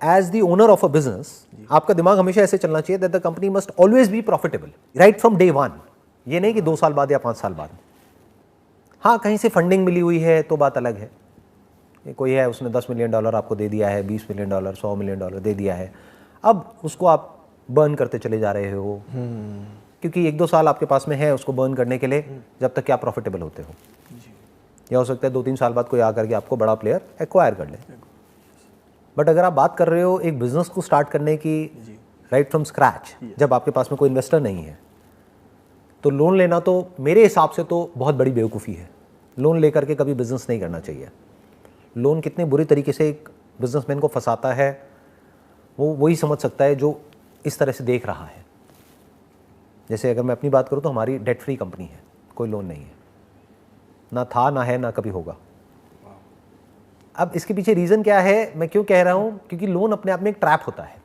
As the owner of a business आपका दिमाग हमेशा ऐसे चलना चाहिए that the company must always be profitable right from day one. ये नहीं कि 2 साल बाद या 5 साल बाद। हाँ, कहीं से फंडिंग मिली हुई है तो बात अलग है, ये कोई है उसने $10 मिलियन आपको दे दिया है, $20 मिलियन, $100 मिलियन दे दिया है, अब उसको आप बर्न करते चले जा रहे हो, क्योंकि 1-2 साल आपके पास में है उसको बर्न करने के लिए, जब तक कि आप प्रॉफिटेबल होते हो। या हो सकता है 2-3 साल बाद कोई आकर के आपको बड़ा प्लेयर एक्वायर कर ले। बट अगर आप बात कर रहे हो एक बिजनेस को स्टार्ट करने की राइट फ्रॉम स्क्रैच, जब आपके पास में कोई इन्वेस्टर नहीं है, तो लोन लेना तो मेरे हिसाब से तो बहुत बड़ी बेवकूफ़ी है। लोन लेकर के कभी बिजनेस नहीं करना चाहिए। लोन कितने बुरी तरीके से एक बिजनेसमैन को फंसाता है वो वही समझ सकता है जो इस तरह से देख रहा है। जैसे अगर मैं अपनी बात करूं तो हमारी डेट फ्री कंपनी है, कोई लोन नहीं है, ना था, ना है, ना कभी होगा। अब इसके पीछे रीज़न क्या है, मैं क्यों कह रहा हूँ? क्योंकि लोन अपने आप में एक ट्रैप होता है।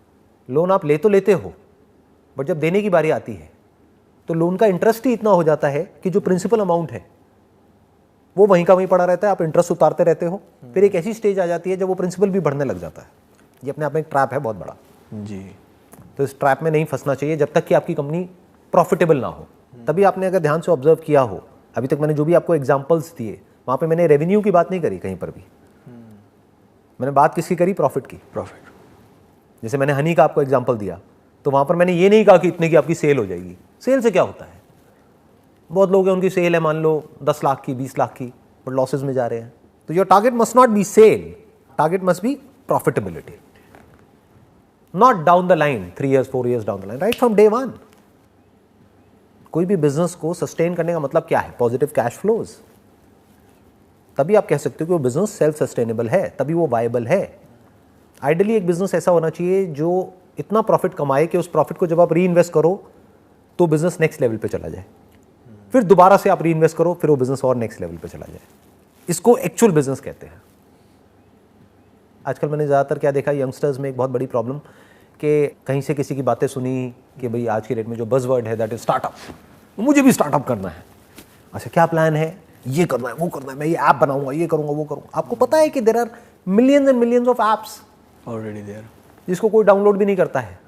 लोन आप ले तो लेते हो, बट जब देने की बारी आती है तो लोन का इंटरेस्ट ही इतना हो जाता है कि जो प्रिंसिपल अमाउंट है वो वहीं का वहीं पड़ा रहता है, आप इंटरेस्ट उतारते रहते हो। फिर एक ऐसी स्टेज आ जाती है जब वो प्रिंसिपल भी बढ़ने लग जाता है। ये अपने आप में एक ट्रैप है बहुत बड़ा
जी।
तो इस ट्रैप में नहीं फंसना चाहिए जब तक कि आपकी कंपनी प्रॉफिटेबल ना हो। तभी आपने अगर ध्यान से ऑब्जर्व किया हो, अभी तक मैंने जो भी आपको एग्जांपल्स दिए वहाँ पे मैंने रेवेन्यू की बात नहीं करी कहीं पर भी। मैंने बात किसकी करी? प्रॉफिट की।
प्रॉफिट।
जैसे मैंने हनी का आपको एग्जांपल दिया तो वहाँ पर मैंने ये नहीं कहा कि इतने की आपकी सेल हो जाएगी। सेल से क्या होता है? बहुत लोग हैं उनकी सेल है मान लो 10 लाख की, 20 लाख की, बट लॉसेज में जा रहे हैं। तो your target must not be sale, target must be profitability, not down the line 3 years 4 years down the line, right from day 1। कोई भी बिजनेस को सस्टेन करने का मतलब क्या है? Positive cash flows. तभी आप कह सकते हो कि वो बिजनेस सेल्फ सस्टेनेबल है, तभी वो वायबल है। आइडियली एक बिजनेस ऐसा होना चाहिए जो इतना प्रॉफिट कमाए कि उस प्रॉफिट को जब आप री इन्वेस्ट करो तो बिजनेस नेक्स्ट लेवल पे चला जाए, फिर दोबारा से आप री इन्वेस्ट करो, फिर वो बिजनेस और नेक्स्ट लेवल पे चला जाए। इसको एक्चुअल बिजनेस कहते हैं। आजकल मैंने ज़्यादातर क्या देखा, यंगस्टर्स में एक बहुत बड़ी प्रॉब्लम कि कहीं से किसी की बातें सुनी कि भाई आज के डेट में जो बज़वर्ड है दैट इज स्टार्टअप, मुझे भी स्टार्टअप करना है। अच्छा, क्या प्लान है? ये करना है, वो करना है, मैं ये ऐप बनाऊंगा, ये करूंगा, वो करूंगा। आपको पता है कि there are millions and millions of apps
already there,
जिसको कोई डाउनलोड भी नहीं करता है।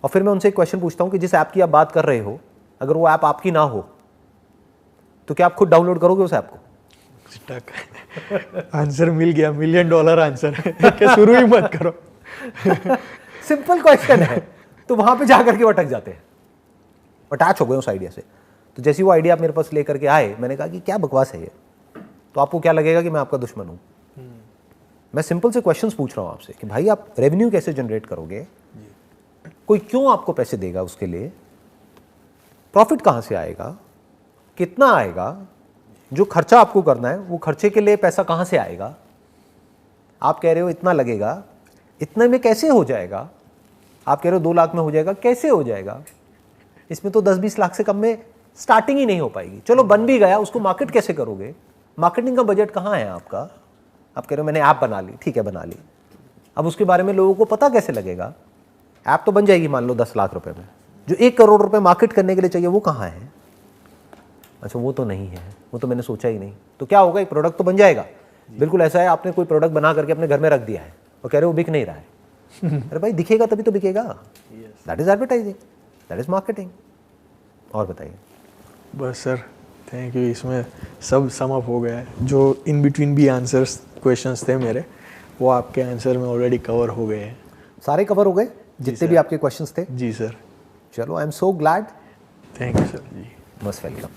और फिर मैं उनसे एक क्वेश्चन पूछता हूँ कि जिस ऐप की आप बात कर रहे हो, अगर वो ऐप आपकी ना हो तो क्या आप खुद डाउनलोड करोगे उस ऐप को?
स्टक। आंसर मिल गया, $1 million आंसर। क्या शुरू ही मत करो।
सिंपल क्वेश्चन है, तो वहां पे जाकर के वो अटक जाते हैं, अटैच हो गए उस आइडिया से। तो जैसे वो आइडिया आप मेरे पास लेकर के आए, मैंने कहा कि क्या बकवास है ये, तो आपको क्या लगेगा कि मैं आपका दुश्मन हूं? मैं सिंपल से क्वेश्चंस पूछ रहा हूं आपसे कि भाई आप रेवेन्यू कैसे जनरेट करोगे, कोई क्यों आपको पैसे देगा उसके लिए, प्रॉफिट कहां से आएगा, कितना आएगा, जो खर्चा आपको करना है वो खर्चे के लिए पैसा कहां से आएगा। आप कह रहे हो इतना लगेगा, इतने में कैसे हो जाएगा? आप कह रहे हो 2 लाख में हो जाएगा, कैसे हो जाएगा? इसमें तो 10-20 लाख से कम में स्टार्टिंग ही नहीं हो पाएगी। चलो बन भी गया, उसको मार्केट कैसे करोगे? मार्केटिंग का बजट कहाँ है आपका? आप कह रहे हो मैंने ऐप बना ली, ठीक है बना ली, अब उसके बारे में लोगों को पता कैसे लगेगा? ऐप तो बन जाएगी मान लो 10 लाख रुपए में, जो 1 करोड़ रुपए मार्केट करने के लिए चाहिए वो कहाँ है? अच्छा, वो तो नहीं है, वो तो मैंने सोचा ही नहीं। तो क्या होगा, एक प्रोडक्ट तो बन जाएगा। बिल्कुल ऐसा है, आपने कोई प्रोडक्ट बना करके अपने घर में रख दिया है और कह रहे हो बिक नहीं रहा है। अरे भाई दिखेगा तभी तो बिकेगा। That is advertising, that is marketing. और बताइए।
बस सर, थैंक यू। इसमें सब सम अप हो गया है। जो इन बिटवीन भी आंसर्स क्वेश्चंस थे मेरे, वो आपके आंसर में ऑलरेडी कवर हो गए हैं।
सारे कवर हो गए जितने भी आपके क्वेश्चंस थे?
जी सर।
चलो, I am so glad.
Thank you sir जी।
Most welcome.